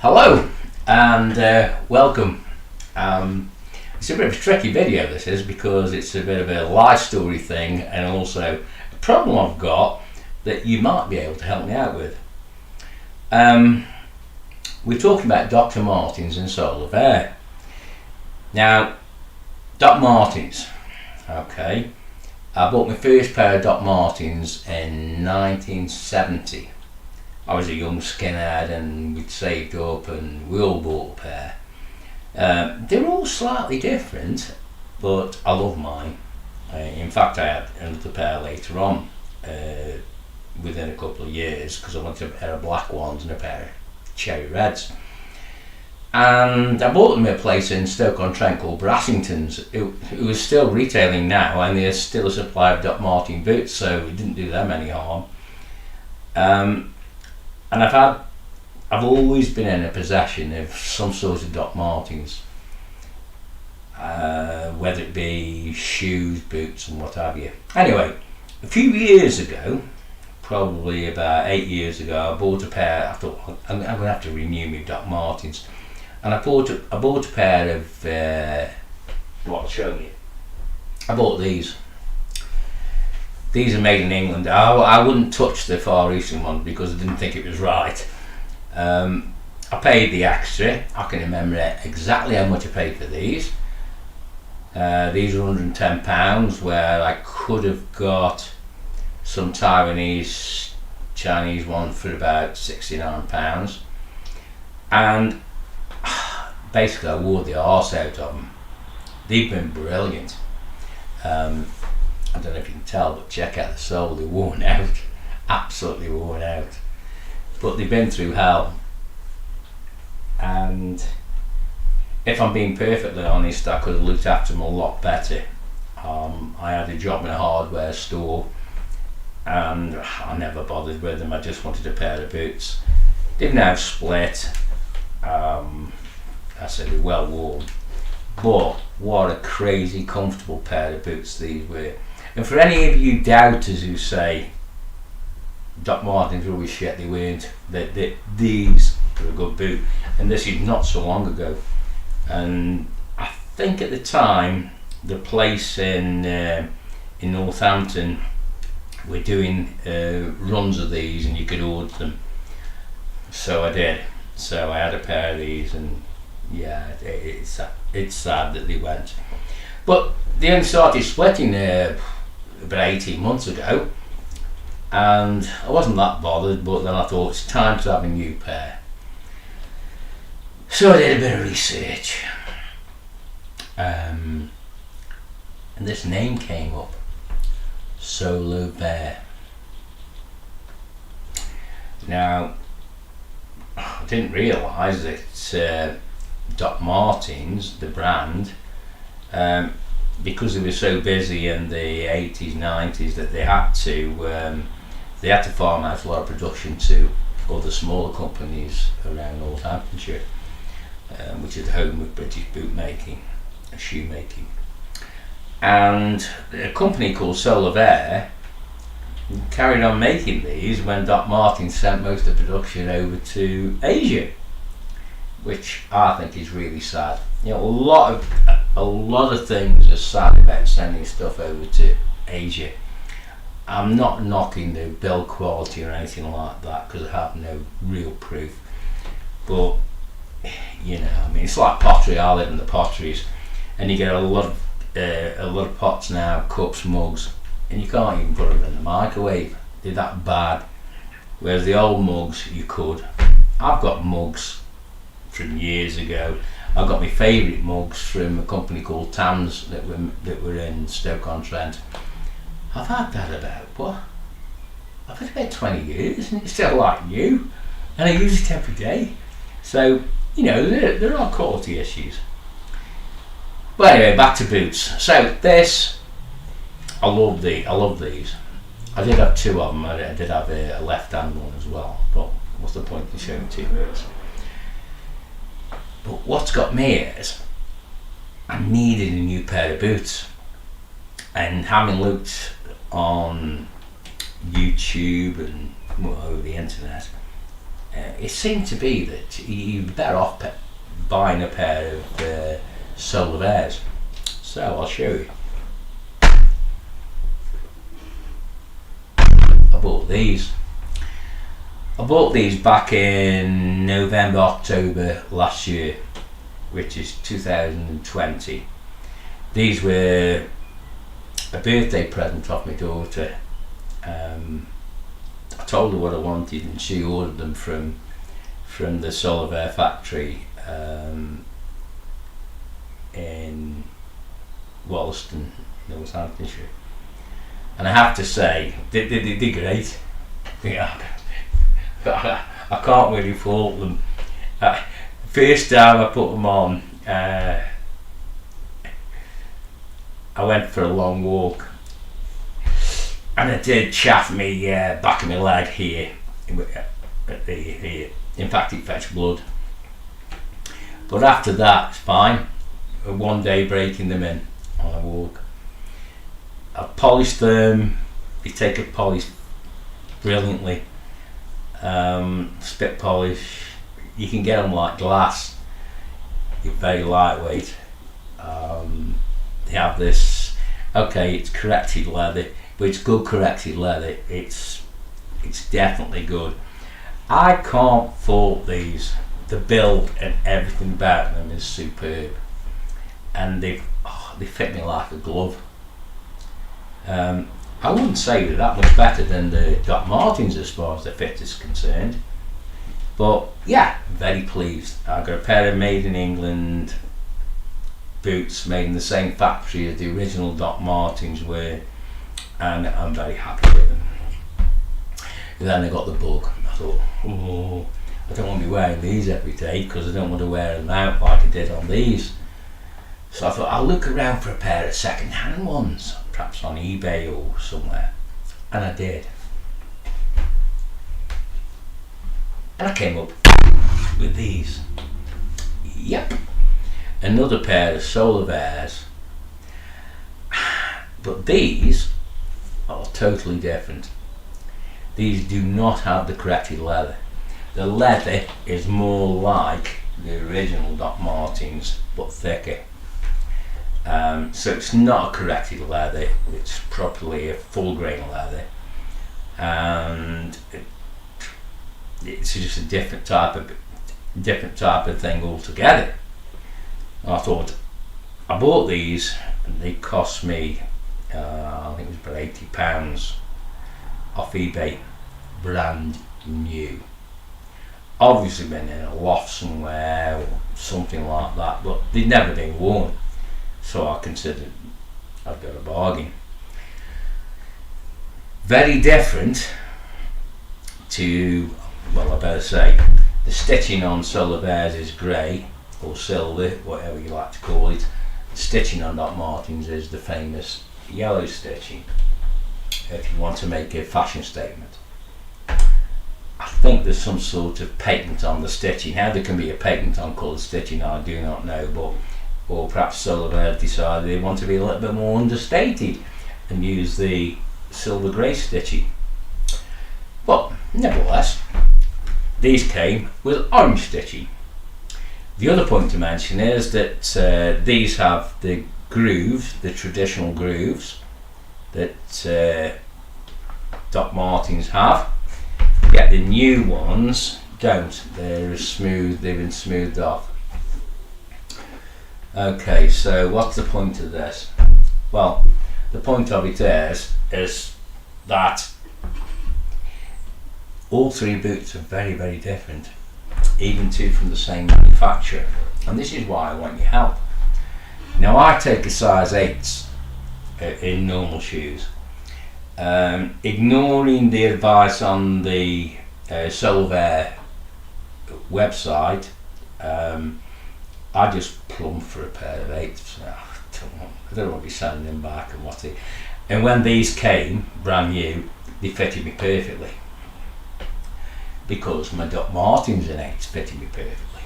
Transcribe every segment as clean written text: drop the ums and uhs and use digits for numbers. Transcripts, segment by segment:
Hello and welcome. It's a bit of a tricky video this is, because it's a bit of a life story thing and also a problem I've got that you might be able to help me out with. We're talking about Dr. Martens and Solovair. Now, Doc Martens, okay, I bought my first pair of Doc Martens in 1970. I was a young skinhead and we'd saved up and we all bought a pair. They were all slightly different, but I love mine. In fact, I had another pair later on within a couple of years, because I wanted a pair of black ones and a pair of cherry reds. And I bought them at a place in Stoke-on-Trent called Brassington's. It was still retailing now, and there's still a supply of Doc Marten boots, so it didn't do them any harm. And I've always been in a possession of some sort of Doc Martens, whether it be shoes, boots and what have you. Anyway, a few years ago, probably about 8 years ago, I bought a pair. I thought I'm going to have to renew my Doc Martens, and I bought a pair of what I'll show you. I bought these. These are made in England. I wouldn't touch the Far Eastern one because I didn't think it was right. I paid the extra. I can remember exactly how much I paid for these. These are £110, where I could have got some Taiwanese, Chinese one for about £69. And basically I wore the arse out of them. They've been brilliant. I don't know if you can tell, but check out the sole, they're worn out, absolutely worn out. But they've been through hell. And if I'm being perfectly honest, I could have looked after them a lot better. I had a job in a hardware store and I never bothered with them. I just wanted a pair of boots. They've now split. I said they're well worn. But what a crazy comfortable pair of boots these were. And for any of you doubters who say Doc Martens were always shit, they weren't. These are a good boot, and this is not so long ago. And I think at the time the place in Northampton were doing runs of these, and you could order them. So I did. So I had a pair of these, and yeah, it's sad that they went. But they only started splitting about 18 months ago, and I wasn't that bothered, but then I thought it's time to have a new pair. So I did a bit of research, and this name came up, Solovair. Now, I didn't realise that Doc Martens, the brand, because they were so busy in the 80s, 90s, that they had to farm out a lot of production to other smaller companies around Northamptonshire, which is the home of British boot making, shoe making. And a company called Solovair carried on making these when Doc Martens sent most of the production over to Asia, which I think is really sad. You know, a lot of things are sad about sending stuff over to Asia. I'm not knocking the build quality or anything like that, because I have no real proof. But you know, I mean, it's like pottery. I live in the potteries, and you get a lot of pots now, cups, mugs, and you can't even put them in the microwave. They're that bad. Whereas the old mugs, you could. I've got mugs from years ago. I've got my favourite mugs from a company called Tams that were in Stoke-on-Trent. I've had that I've had about 20 years, and it's still like new, and I use it every day. So you know, there are quality issues. But anyway, back to boots. So this, I love these. I did have two of them. I did have a left-hand one as well. But what's the point in showing two boots? But what's got me is I needed a new pair of boots, and having looked on YouTube and over the internet, it seemed to be that you're better off buying a pair of Solovairs. So I'll show you. I bought these. I bought these back in November, October last year, which is 2020. These were a birthday present off my daughter. I told her what I wanted and she ordered them from the Solovair factory in Wollaston, Northamptonshire. And I have to say, they're great. Yeah. I can't really fault them. First time I put them on, I went for a long walk and I did chafe me back of my leg here, here. In fact it fetched blood, but after that it's fine. One day breaking them in on a walk. I've polished them. They take a polish brilliantly. Spit polish, you can get them like glass. You're very lightweight. They have this, okay, it's corrected leather, but it's good corrected leather. It's definitely good. I can't fault these. The build and everything about them is superb, and they fit me like a glove. I wouldn't say they're that much better than the Doc Martens as far as the fit is concerned, but yeah, very pleased. I got a pair of made in England boots made in the same factory as the original Doc Martens were, and I'm very happy with them. And then I got the bug. I thought, oh, I don't want to be wearing these every day because I don't want to wear them out like I did on these. So I thought I'll look around for a pair of second-hand ones, perhaps on eBay or somewhere, and I did. And I came up with these. Yep, another pair of Solovairs, but these are totally different. These do not have the corrected leather. The leather is more like the original Doc Martens but thicker. So it's not a corrected leather, it's properly a full grain leather, and it's just a different type of thing altogether. I thought, I bought these and they cost me I think it was about £80 off eBay, brand new. Obviously been in a loft somewhere or something like that, but they'd never been worn. So I considered I've got a bargain. Very different to, well, I better say, the stitching on Solovairs is grey or silver, whatever you like to call it. The stitching on Doc Martens is the famous yellow stitching, if you want to make a fashion statement. I think there's some sort of patent on the stitching. How there can be a patent on coloured stitching I do not know, but or perhaps Solovair decided they want to be a little bit more understated and use the silver grey stitching. But nevertheless, these came with orange stitching. The other point to mention is that these have the grooves, the traditional grooves that Doc Martens have, yet the new ones don't. They're smooth, they've been smoothed off. Okay, so what's the point of this? Well, the point of it is that all three boots are very, very different, even two from the same manufacturer, and this is why I want your help. Now, I take a size 8 in normal shoes. Ignoring the advice on the Solovair website, I just plumbed for a pair of 8s. I don't want to be sending them back and what it. And when these came brand new, they fitted me perfectly, because my Doc Martens in 8s fitted me perfectly.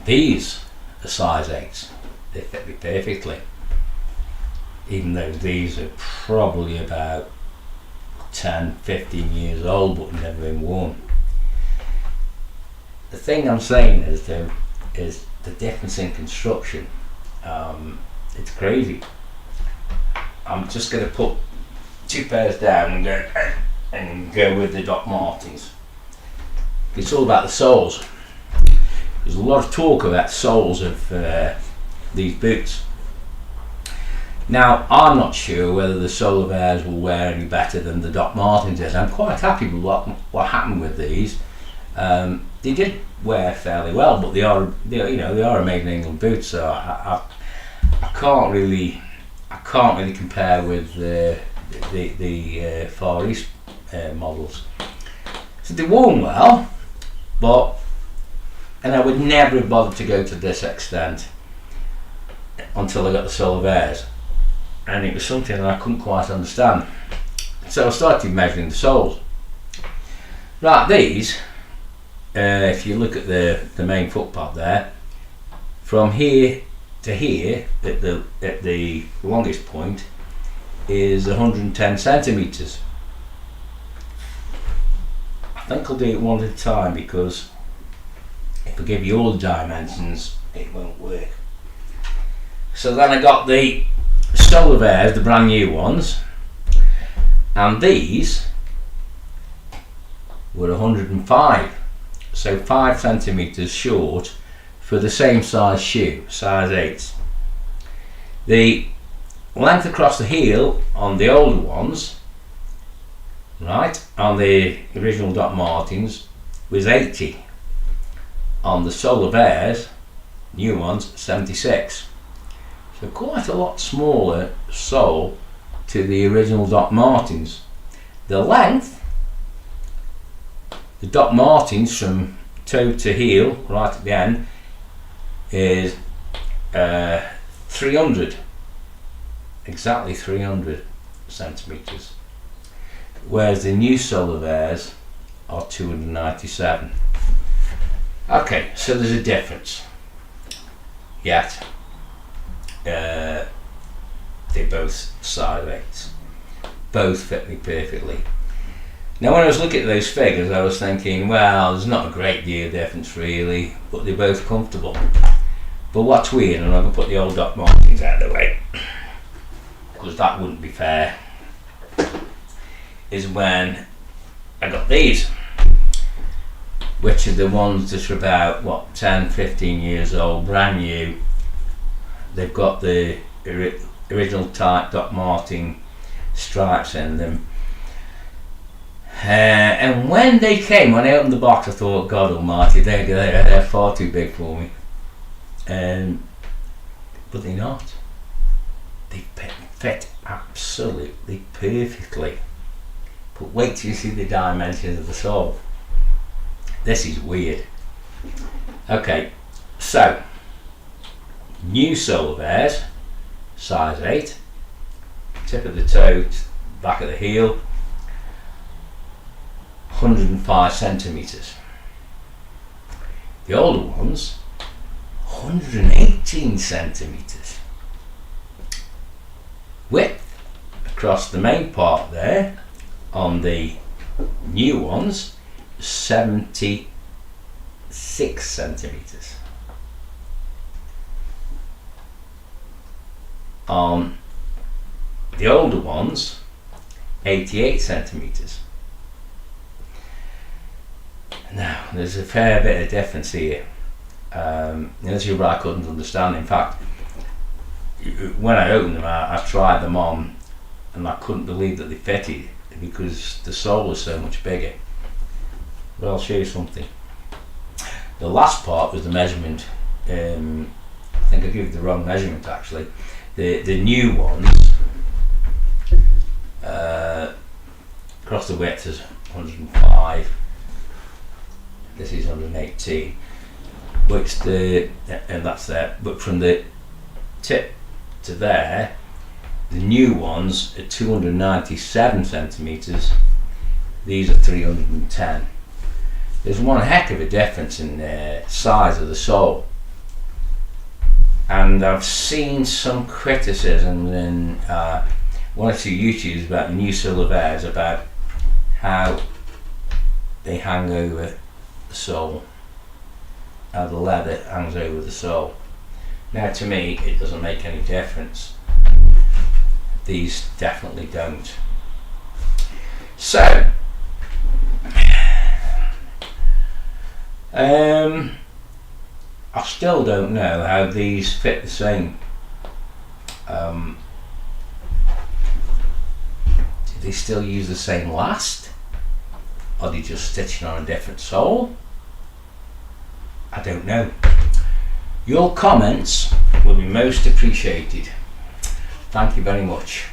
These are size 8s, they fit me perfectly, even though these are probably about 10, 15 years old but never been worn. The thing I'm saying is though, is the difference in construction. It's crazy. I'm just going to put 2 pairs down and go with the Doc Martens. It's all about the soles. There's a lot of talk about soles of these boots. Now, I'm not sure whether the Solovairs will wear any better than the Doc Martens is. I'm quite happy with what happened with these. They did wear fairly well, but they are made in England boots, so I can't really compare with the Far East models. So they worn well, and I would never have bothered to go to this extent until I got the Solovairs, and it was something that I couldn't quite understand. So I started measuring the soles. Right, these, if you look at the main footpad there, from here to here, at the longest point, is 110 centimetres. I think I'll do it one at a time, because if I give you all the dimensions, it won't work. So then I got the Solovairs, the brand new ones, and these were 105, so 5 centimetres short for the same size shoe, size 8. The length across the heel on the older ones, right, on the original Doc Martens, was 80. On the Solovairs, new ones, 76. So quite a lot smaller sole to the original Doc Martens. The length, the Doc Martens from toe to heel, right at the end, is 300, exactly 300 centimetres, whereas the new Solovairs are 297. Okay, so there's a difference. Yet they're both size 8s, both fit me perfectly. Now when I was looking at those figures, I was thinking, well, there's not a great deal of difference really, but they're both comfortable. But what's weird, and I'm going to put the old Doc Martens out of the way, because that wouldn't be fair, is when I got these, which are the ones that are about 10, 15 years old, brand new. They've got the original type Doc Marten stripes in them, and when they came, when I opened the box, I thought, God almighty, they're far too big for me. But they're not. They fit absolutely perfectly. But wait till you see the dimensions of the sole. This is weird. Okay, so new Solovairs, size 8, tip of the toe, back of the heel, 105 centimetres. The older ones, 118 centimetres. Width across the main part there on the new ones, 76 centimetres. On the older ones, 88 centimetres. Now, there's a fair bit of difference here. As you I couldn't understand. In fact, when I opened them, I tried them on, and I couldn't believe that they fitted, because the sole was so much bigger. But I'll show you something. The last part was the measurement. I think I gave you the wrong measurement actually. The new ones, across the width is 105. This is 118. Which and that's there. But from the tip to there, the new ones are 297 centimetres. These are 310. There's one heck of a difference in the size of the sole. And I've seen some criticism in one or two YouTubes about the new Solovairs, about how they hang over the sole, how the leather hangs over the sole. Now to me it doesn't make any difference. These definitely don't. So I still don't know how these fit the same. Do they still use the same last? Are they just stitching on a different sole? I don't know. Your comments will be most appreciated. Thank you very much.